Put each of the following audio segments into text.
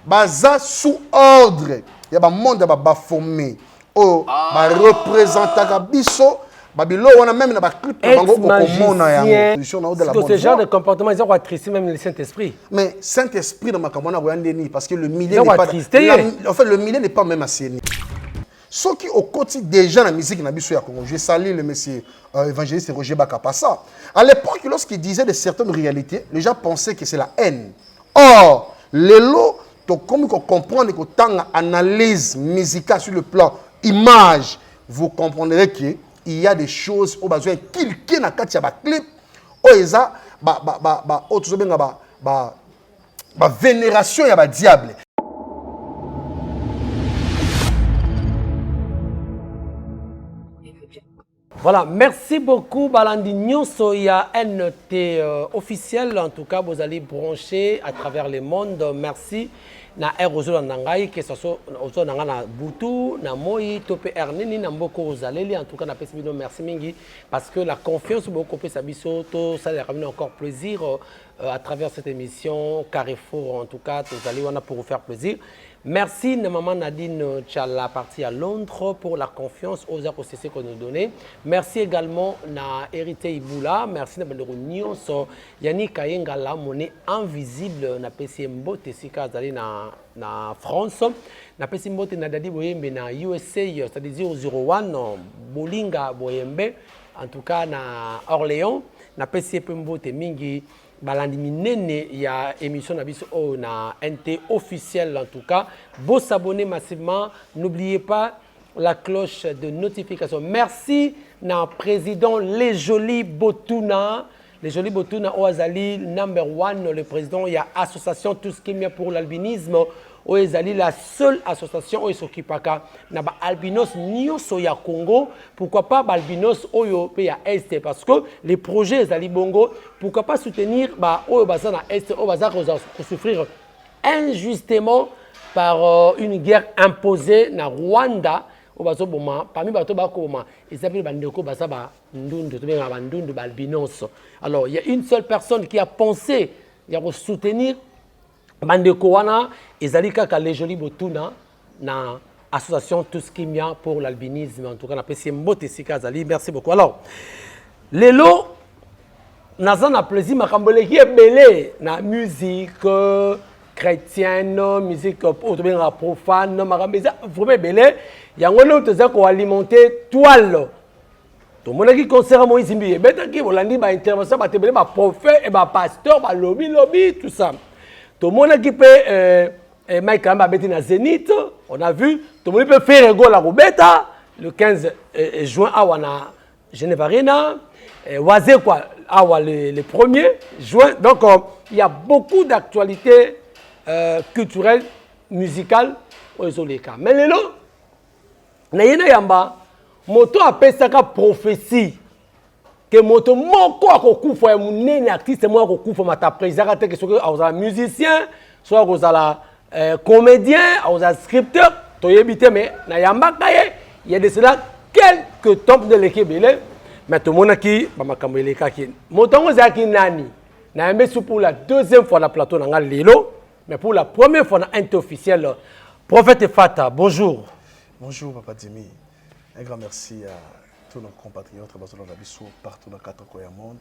baza sous ordre ya ba monde ba bafomé o ba représentaka biso babilo wana même na ba clip bango okomona yango position na de la bonne ce genre de comportement ils ont attristé même le Saint-Esprit. Mais Saint-Esprit dans ma kamona boyandeni parce que le milieu n'est pas en fait le milieu n'est pas même assaini. Ce qui au quotidien déjà la musique na biso ya Congo. Je salue le monsieur évangéliste Roger Bakapassa. À l'époque lorsqu'il disait de certaines réalités, les gens pensaient que c'est la haine. Or, les lots comme vous comprenez que tant analyse musicale sur le plan image, vous comprendrez que il y a des choses au besoin qu'il na kati ya ba clip o eza ba vénération ya ba diable. Voilà, merci beaucoup Balandi Nyonso, il y a NT officiel, en tout cas vous allez brancher à travers le monde. Merci. Na Erozo Nangai, que ce soit Ozo Nangana Boutou, na Moi, Topé Ernini, Namboko Ozaleli, en tout cas, na Pesibino, merci Mingi, parce que la confiance beaucoup plus Sabiso, ça a ramené encore plaisir à travers cette émission Carrefour, en tout cas, vous allez pour vous faire plaisir. Merci maman Nadine Tchala partie à Londres pour la confiance aux ACC qu'on nous donnait. Merci également na Hérité Iboula, merci na Bandero Nyonso, Yannick Kayenga la monnaie invisible na PCMBO Tessika Zali na France, na PCMBO na Dadi Boyembe na USA, c'est-à-dire 01 Bolinga Boyembe, en tout cas na Orléans, na PCMBO Mingi. Balandi minene il y a émission na biso na NT officiel en tout cas. Vous s'abonner massivement, n'oubliez pas la cloche de notification. Merci na président Les Jolis Botuna. Les Jolis Botuna Oazali number 1 le président il y a association tout ce qui est pour l'albinisme. Oezali la seule association qui s'occupe na ba albinos nyonso ya Congo. Pourquoi pas ba albinos oyo pe ya Est parce que les projets ezali bongo. Pourquoi pas soutenir ba oyo baza na Est oyo baza ko souffrir injustement par une guerre imposée na Rwanda. Obazo boma parmi bato ba koma ezali ba ndeko baza ba ndundu to ba ndundu ba albinos. Alors il y a une seule personne qui a pensé ya soutenir Bandeko wana ezali kaka Les Jolis Botuna na association tout ce qui mia pour l'albinisme en tout cas na PCMBO Tessika Zali. Merci beaucoup. Alors lelo naza na plaisir makamboleki ebele na musique chrétienne, musique profane, makameza vraiment ebele yango lelo toza ko alimenter toile. Tout le monde qui concerne Moïse Mbi ebetaki bolandi ba intervention ba tebele ba prophète et ba pasteur ba lobby tout ça. Tout le monde qui peut Mike Kamba bêter na Zénith, on a vu. Tout le monde peut faire un goal à Roubeta le 15 juin à Wana Genève Arena. Wazé quoi à le 1er juin. Donc il y a beaucoup d'actualités culturelles, musicales aux Oleka. Mais les lots, n'ayez yamba, moto appelle ça une prophétie. Que moto moko akokufa ya munene artiste mo akokufa mata président que soit musicien soit kozala comédien ou scripteur to yebite mais na yamba kaye il y a de cela quelques temps de l'équipe mais tout le monde qui ba makambo eleka ki moto ngo zaki nani na yambe pour la deuxième fois na plateau na lelo mais pour la première fois na int officiel Prophète Fata bonjour. Bonjour Papa Dimi. Un grand merci à tous nos compatriotes partout dans le 4 coins du monde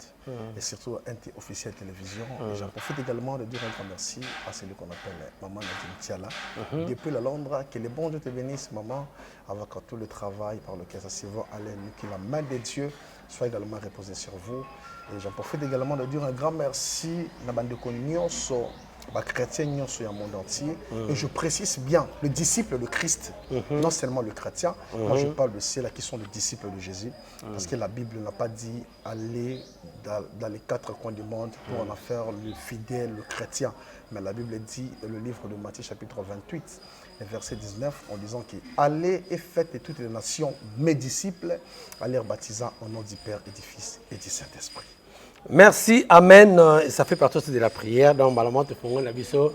et surtout NT officiel télévision. J'en profite également de dire un grand merci à celui qu'on appelle Maman Nadine Tchala. Depuis la Londres, que les bons Dieu te bénissent, maman, avec tout le travail par lequel ça s'y va aller, que la main de Dieu soit également reposée sur vous. Et j'en profite également de dire un grand merci à Bandeko Nyonso, chrétien Nyonso dans le monde entier. Et je précise bien, le disciple de Christ, non seulement le chrétien, moi je parle de ceux-là qui sont les disciples de Jésus, parce que la Bible n'a pas dit aller dans les 4 coins du monde pour en faire le fidèle, le chrétien. Mais la Bible dit dans le livre de Matthieu chapitre 28, verset 19, en disant que allez et faites de toutes les nations mes disciples, à les baptisant au nom du Père et du Fils et du Saint-Esprit. Merci, Amen. Ça fait partie de la prière. Donc, normalement, tu fais l'abisso.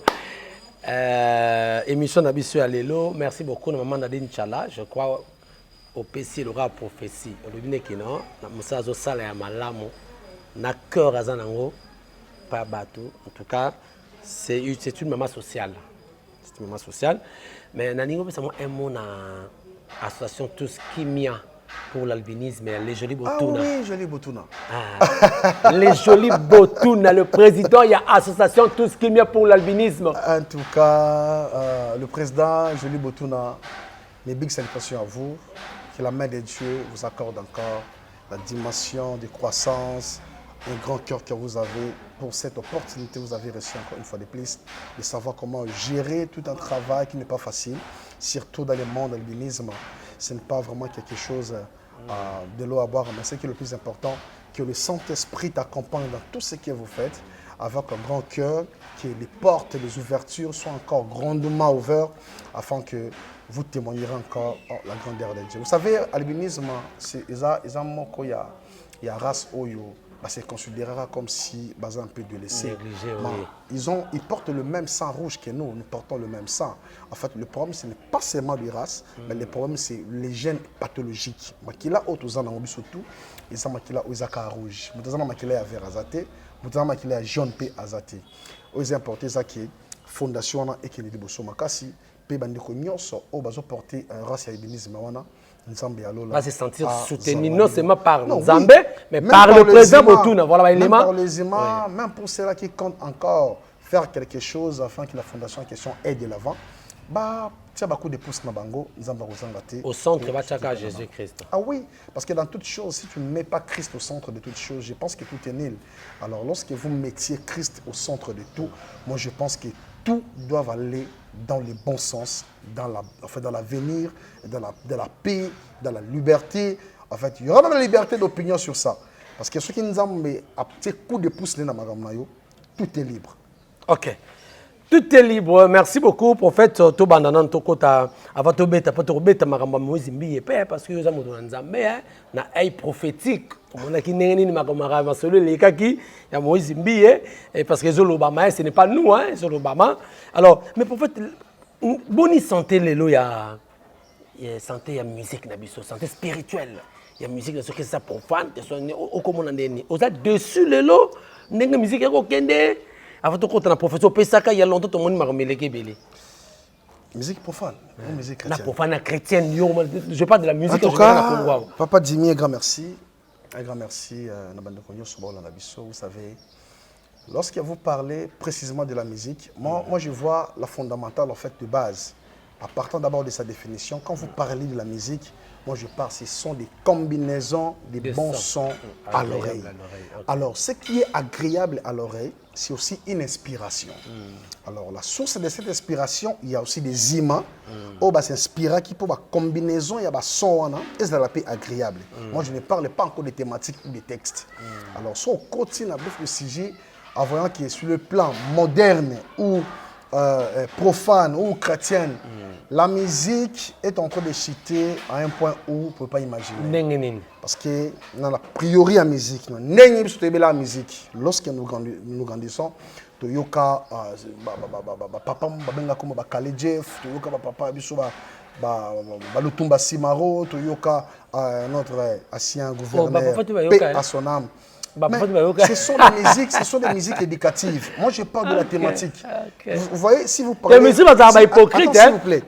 Émission d'abisso à l'élo. Merci beaucoup, maman Nadine Tchala. Je crois au PC, il aura prophétie. Le dîner qui non, la moussa sala ya malamo, na cœur azanango, pas bateau. En tout cas, c'est une maman sociale. moment social. Mais Naningo, c'est un mot dans l'association Tous Kimia pour l'albinisme, les jolis Botuna. Ah oui, Jolie Botuna. Les jolis Botuna, le président, il y a l'association Tous Kimia pour l'albinisme. En tout cas, le président Jolie Botuna, mes big salutations à vous. Que la main de Dieu vous accorde encore la dimension de croissance, un grand cœur que vous avez pour cette opportunité. Vous avez reçu encore une fois de plus de savoir comment gérer tout un travail qui n'est pas facile, surtout dans le monde de l'albinisme. Ce n'est pas vraiment quelque chose de l'eau à boire, mais ce qui est le plus important, que le Saint-Esprit t'accompagne dans tout ce que vous faites, avec un grand cœur, que les portes et les ouvertures soient encore grandement ouvertes, afin que vous témoignerez encore la grandeur de Dieu. Vous savez, l'albinisme, c'est il y a race oyo. C'est considéré comme si ils un peu délaissé. Ils portent le même sang rouge que nous portons le même sang. En fait, le problème, ce n'est pas seulement les races, mais le problème, c'est les gènes pathologiques. Makila autozan na surtout, ils ont makila ozaka rouge. Mutazana makila vert azate, mutazana makila jaune pe azate. Ils importent ça qui fondation et qui est de bosso makasi, pe bandiko nyonso o bazo porter un race albinisme wana. Va se sentir soutenu non seulement par Nzambe, mais par le président Botuna. Voilà l'élément. Par les imams, même pour ceux qui comptent encore faire quelque chose afin que la fondation en question aille de l'avant. Bah, il y a beaucoup de pouces na bango, au centre de Jésus-Christ. Ah oui, parce que dans toute chose, si tu ne mets pas Christ au centre de toute chose, je pense que tout est nul. Alors lorsque vous mettiez Christ au centre de tout, moi je pense que tout doit aller dans le bon sens, dans l'avenir, dans la paix, dans la liberté. En fait, il y aura même la liberté d'opinion sur ça. Parce que ce qui nous a mis à petit coup de pouce, tout est libre. Ok. Tout est libre. Merci beaucoup, prophète. Tout bandanan to kota avant to beta pas to beta maramba moizi mbiye parce que nous avons nzambe na œil prophétique. On a qui neni makamara masolo les kaki ya moizi mbiye parce que Zolobama ce n'est pas nous Zolobama. Alors mais prophète boni santé lelo ya santé ya musique na biso santé spirituelle. Ya musique ce que ça profane au comme on ndeni. Oza dessus lelo ndenge musique ya kokende. Avant de compter la profession Pesaka, il y a longtemps tout le monde m'a remis les Kébélé. Musique profane, musique chrétienne. La profane chrétienne, je parle de la musique. En tout cas, Papa Jimmy, un grand merci. Un grand merci vous savez, lorsque vous parlez précisément de la musique, moi je vois la fondamentale en fait de base. À partir d'abord de sa définition, quand vous parlez de la musique, moi je parle, ce sont des combinaisons des bons sons à l'oreille. Alors, ce qui est agréable à l'oreille, c'est aussi une inspiration. Alors, la source de cette inspiration, il y a aussi des imams qui s'inspirent, qui peuvent combinaison, il y a des sons, et ça la paix agréable. Moi, je ne parle pas encore des thématiques ou des textes. Alors, si on continue à le sujet, en voyant que sur le plan moderne ou profane ou chrétienne, la musique est en train de chuter à un point où on ne peut pas imaginer. Parce que dans la priori à la musique, la musique, lorsque nous grandissons, Toyoka, papa babenga comme Bakale Jeff, Toyoka papa biso Lutumba Simaro, Toyoka notre ancien gouverneur, paix à son âme. Mais ce sont des musiques éducatives. Moi, je parle de la thématique. Vous voyez, si vous parlez... Les musiques, c'est hypocrite. S'il vous plaît.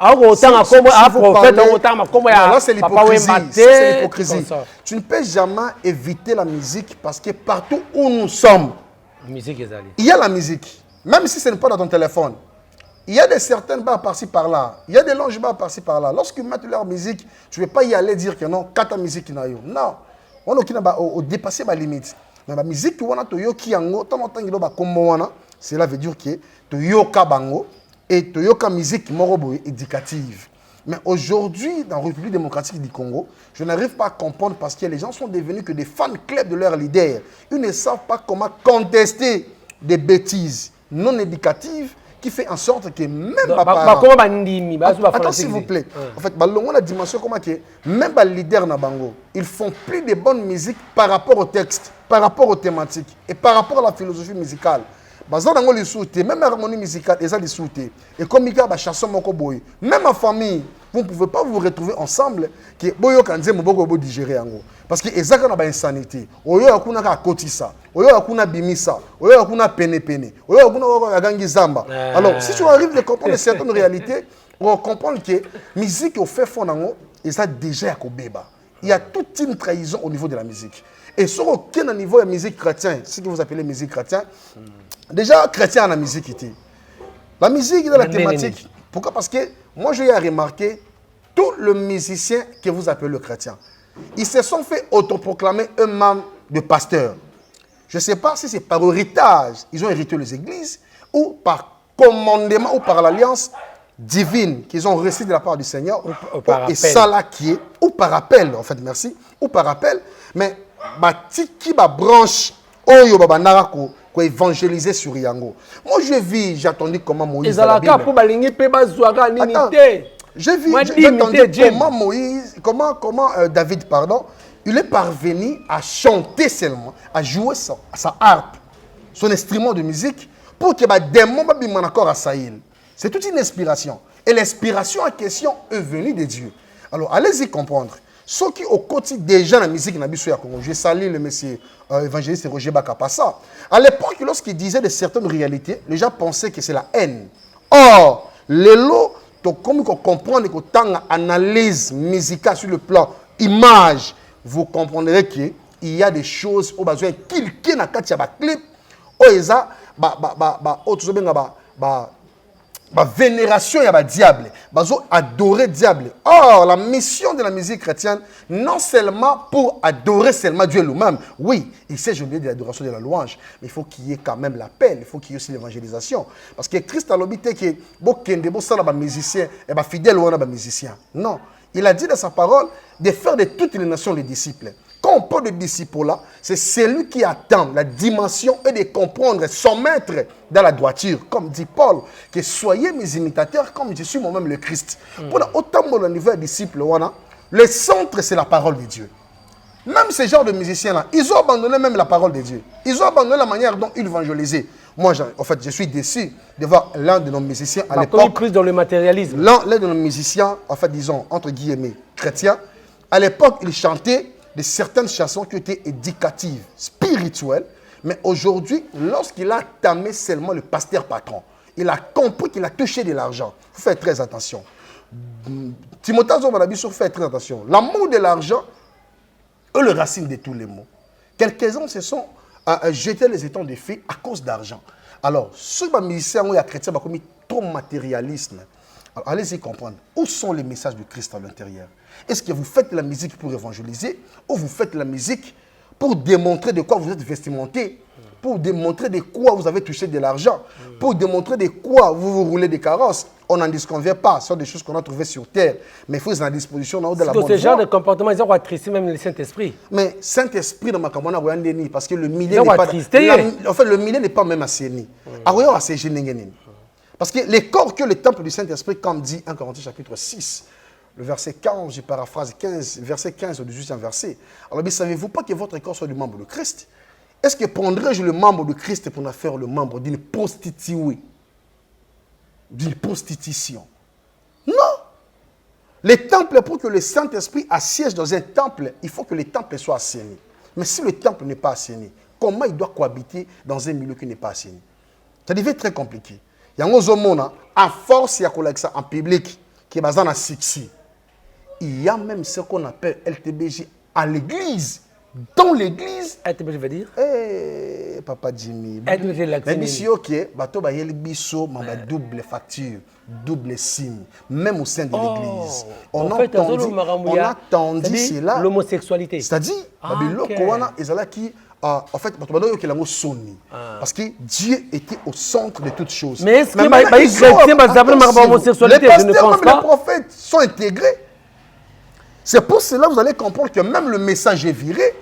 Là, c'est l'hypocrisie. Tu ne peux jamais éviter la musique parce que partout où nous sommes, il y a la musique. Même si ce n'est pas dans ton téléphone. Il y a des certaines barres par-ci par-là. Il y a des longes barres par-ci par-là. Lorsqu'ils mettent leur musique, tu ne vais pas y aller dire que non, quand ta musique n'a eu. Non. On a dépassé ma limite. Mais la musique qui cela veut dire que toyoka bango et toyoka musique morobo éducative. Mais aujourd'hui, dans la République démocratique du Congo, je n'arrive pas à comprendre parce que les gens sont devenus que des fans clubs de leur leader. Ils ne savent pas comment contester des bêtises non éducatives qui fait en sorte que même attends s'il vous plaît. En fait, la dimension comment que même les leaders na bango, ils font plus de bonnes musiques par rapport au texte, par rapport aux thématiques et par rapport à la philosophie musicale. Même l'harmonie musicale, ils ont des sous. Et comme il y a des chansons, même en famille, vous ne pouvez pas vous retrouver ensemble que boyo kanze moboko bo digérer yango parce que ezaka na ba insanité oyo akuna ka kotisa oyo akuna bimisa oyo akuna pene oyo akuna ko gangi zamba. Alors si tu arrives à comprendre certaines réalités, on comprend que musique au fait fond nango et ça déjà ko beba. Il y a toute une trahison au niveau de la musique. Et sur aucun niveau de la musique chrétienne, ce que vous appelez musique chrétienne, déjà chrétien en la musique était. La musique dans la thématique. Pourquoi? Parce que moi j'ai remarqué tous les musiciens que vous appelez le chrétien, ils se sont fait autoproclamer eux-mêmes de pasteurs. Je ne sais pas si c'est par héritage, ils ont hérité les églises, ou par commandement, ou par l'alliance divine qu'ils ont reçue de la part du Seigneur, ou et ça là qui est, ou par appel, en fait, merci, ou par appel, mais qui va branche, oyo baba narako, quoi évangéliser sur Yango. Moi je vis, j'ai attendu comment Moïse dans la Bible. Attends, j'ai vu, j'ai entendu comment Moïse, comment David, pardon, il est parvenu à chanter seulement, à jouer sa harpe, son instrument de musique, pour que les démons ne encore à Saïl. C'est toute une inspiration. Et l'inspiration en question est venue de Dieu. Alors allez-y comprendre. Ceux qui au quotidien déjà dans la musique, je salue le monsieur évangéliste Roger Bakapassa. À l'époque, lorsqu'il disait de certaines réalités, les gens pensaient que c'est la haine. Or, les lots, comme vous comprenez que tant analyse musicale sur le plan image, vous comprendrez qu'il y a des choses au besoin qu'il n'a qu'à clip, vénération à diable, adorer diable. Or, la mission de la musique chrétienne, non seulement pour adorer seulement Dieu lui-même, oui, il s'agit de l'adoration de la louange, mais il faut qu'il y ait quand même l'appel, il faut qu'il y ait aussi l'évangélisation. Parce que Christ a l'obité que les musiciens et fidèles aux musiciens. Non, il a dit dans sa parole de faire de toutes les nations les disciples. Quand on parle de disciples là, c'est celui qui attend la dimension et de comprendre son maître dans la droiture. Comme dit Paul, que soyez mes imitateurs comme je suis moi-même le Christ. Pour autant de niveau de disciples, le centre c'est la parole de Dieu. Même ces genres de musiciens-là, ils ont abandonné même la parole de Dieu. Ils ont abandonné la manière dont ils évangélisaient. Moi, en fait, je suis déçu de voir l'un de nos musiciens à l'époque. Plus dans le matérialisme. L'un de nos musiciens, en fait, disons, entre guillemets, chrétiens, à l'époque, ils chantaient de certaines chansons qui étaient éducatives, spirituelles, mais aujourd'hui, lorsqu'il a tamé seulement le pasteur patron, il a compris qu'il a touché de l'argent. Il faut faire très attention. Timothée Zomanabiso fait très attention. L'amour de l'argent est le racine de tous les maux. Quelques-uns se sont jetés les étangs de feu à cause d'argent. Alors, ceux qui musiciens ou les chrétiens ont commis trop matérialisme. Alors, allez-y comprendre. Où sont les messages de Christ à l'intérieur? Est-ce que vous faites la musique pour évangéliser ou vous faites la musique pour démontrer de quoi vous êtes vestimenté, pour démontrer de quoi vous avez touché de l'argent, pour démontrer de quoi vous vous roulez des carrosses? On n'en disconvient pas, ce sont des choses qu'on a trouvées sur terre, mais il faut être en disposition dans de la bonne voie. Ce genre de comportement, ils ont attristé même le Saint-Esprit. Mais Saint-Esprit dans ma camona, parce que le milieu n'est pas... En fait, le milieu n'est pas même assaini. Parce que les corps que le temple du Saint-Esprit, comme dit 1 Corinthiens chapitre 6, le verset 15, je paraphrase 15, verset 15 au 18e verset. Alors, mais savez-vous pas que votre corps soit du membre de Christ? Est-ce que prendrais-je le membre de Christ pour en faire le membre d'une prostituée? D'une prostitution? Non! Les temples, pour que le Saint-Esprit assiège dans un temple, il faut que le temple soit assaini. Mais si le temple n'est pas assaini, comment il doit cohabiter dans un milieu qui n'est pas assaini? Ça devient très compliqué. Il y a en force, il y a en public, qui est basé dans succès. Il y a même ce qu'on appelle LTBJ à l'église. Dans l'église. LTBJ veut dire? Papa Jimmy. LTBJ ici, ok, bateau ba yel biso, ma double facture, double sim, même au sein de l'église. On a entendu cela. L'homosexualité. C'est-à-dire, en fait, parce que Dieu était au centre de toutes choses. Mais est-ce que les prophètes sont intégrés? C'est pour cela que vous allez comprendre que même le message est viré,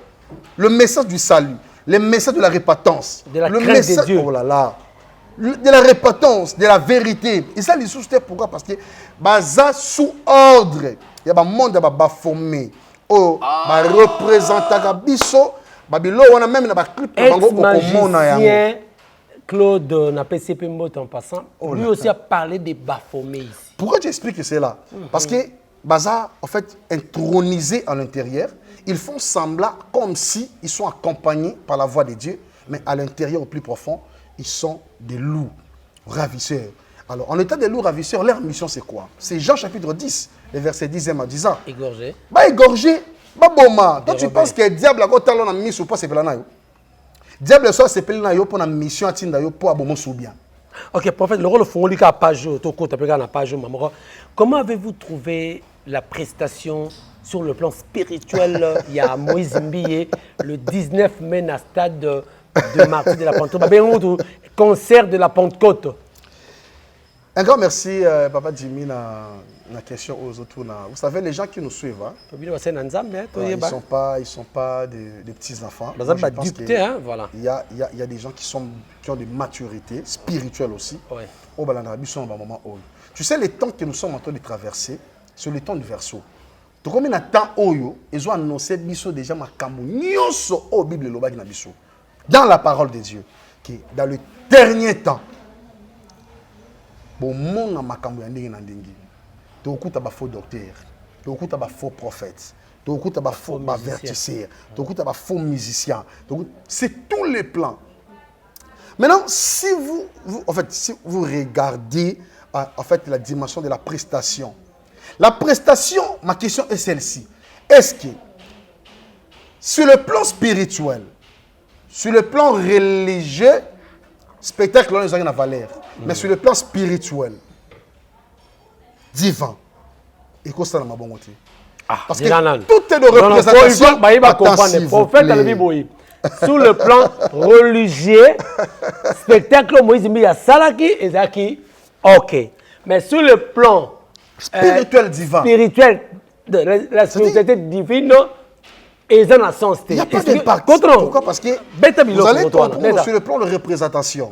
le message du salut, le message de la repentance, de la le crainte message de Dieu. Oh là là, de la repentance, de la vérité. Et ça, les sous-c'était pourquoi? Parce que baza sous ordre, il y a un monde qui va formé, représentant biso. Babylone, on a même un clip ex-magicien Claude n'a pas essayé en passant. Lui aussi a parlé des Baphomet ici. Pourquoi tu expliques que c'est là? Parce que Baza, en fait, intronisés à l'intérieur, ils font semblant comme si ils sont accompagnés par la voix de Dieu, mais à l'intérieur, au plus profond, ils sont des loups ravisseurs. Alors, en état des loups ravisseurs, leur mission, c'est quoi? C'est Jean chapitre 10, les versets 10e à 10 ans. Égorgé. Bah, égorgé, bah, boma. Toi, tu penses que le diable a got talon en mission ou pas, c'est pelana yo. Diable soit c'est pelana yo pour la mission à tinda yo pour abomo soubien. Ok, prophète, le rôle de Fongoli a pas joué, comment avez-vous trouvé la prestation sur le plan spirituel? Il y a Moïse Mbiye, le 19 mai, à stade de Martyr de la Pentecôte, concert de la Pentecôte. Un grand merci, Papa Jimmy, la question aux autres. Vous savez, les gens qui nous suivent, hein, ils ne sont pas des petits-enfants. Voilà. Il y a des gens qui ont des maturités spirituelles aussi. Ouais. Tu sais, les temps que nous sommes en train de traverser, c'est le temps du verseau. Donc, combien de temps ils ont annoncé déjà au Bible dans la parole de Dieu, qui dans le dernier temps, bon monde makambo ya ndenge na ndenge to okuta ba faux docteur to okuta ba faux prophète to okuta ba faux avertisseur to okuta ba faux musicien c'est tous les plans. Maintenant si vous regardez en fait la dimension de la prestation, ma question est celle-ci: est-ce que sur le plan spirituel, sur le plan religieux, spectacle n'a pas de valeur, mais sur le plan spirituel, divin, et que ça n'a pas bon côté. Parce que tout est de représentation. Sur le plan religieux, spectacle Moïse Mbiya Salaki et Zaki, ok. Mais sur le plan spirituel divin, de la spiritualité divine, il n'y a pas d'impact. Pourquoi? Parce que vous allez comprendre sur le plan de représentation.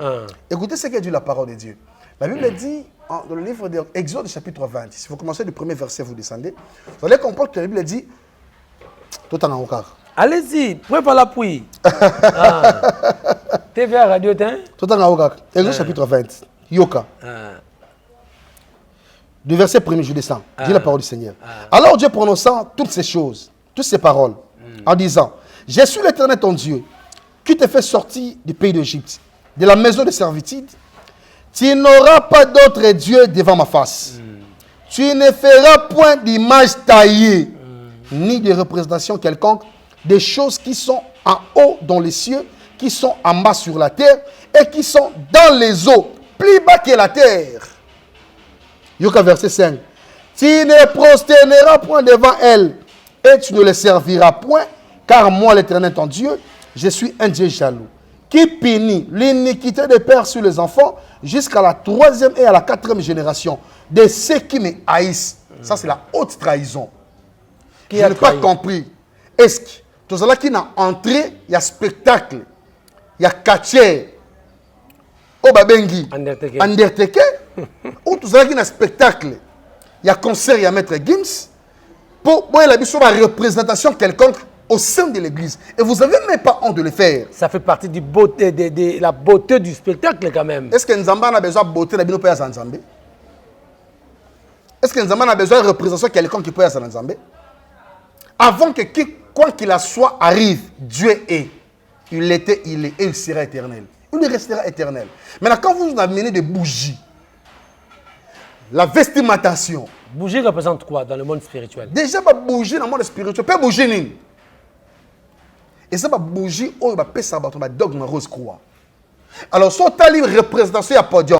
Écoutez ce qu'a dit la parole de Dieu. La Bible dit, dans le livre d'Exode chapitre 20, si vous commencez du premier verset, vous descendez, vous allez comprendre que la Bible dit, tout en encore. Allez-y, prépare l'appui. TVA Radio Tin. Tout en encore. Exode chapitre 20. Yoka. Du verset 1er, je descends. Dis la parole du Seigneur. Alors Dieu prononçant toutes ces choses, toutes ces paroles, en disant: je suis l'Éternel ton Dieu, qui te fait sortir du pays d'Égypte, de la maison de servitude. Tu n'auras pas d'autre Dieu devant ma face. Tu ne feras point d'image taillée, ni de représentation quelconque, des choses qui sont en haut dans les cieux, qui sont en bas sur la terre, et qui sont dans les eaux, plus bas que la terre. Yoka verset 5. Tu ne prosterneras point devant elles, et tu ne les serviras point, car moi, l'Éternel ton Dieu, je suis un Dieu jaloux, qui punit l'iniquité des pères sur les enfants, jusqu'à la 3e et à la 4e génération, de ceux qui me haïssent. Ça, c'est la haute trahison. Je n'ai pas compris. Est-ce que tout cela qui n'a entré, il y a spectacle, il y a catcher, Obabengi, Undertaker, ou tout cela qui n'a spectacle, il y a concert, il y a Maître Gims, pour la représentation quelconque au sein de l'église. Et vous n'avez même pas honte de le faire. Ça fait partie de la beauté du spectacle quand même. Est-ce que Nzamba a besoin de beauté de la Nzambé? Est-ce que Nzamba a besoin de représentation quelconque qui peut être Nzambé? Avant que quoi qu'il soit arrive, Dieu est. Il était, il est et il sera éternel. Il restera éternel. Maintenant, quand vous amenez des bougies, la vestimentation. Bougie représente quoi dans le monde spirituel? Déjà, bougie dans le monde spirituel, pas bougie. Et ça, bougie, on va payer ça, dogme rose croix. Alors, si on a une représentation à podium,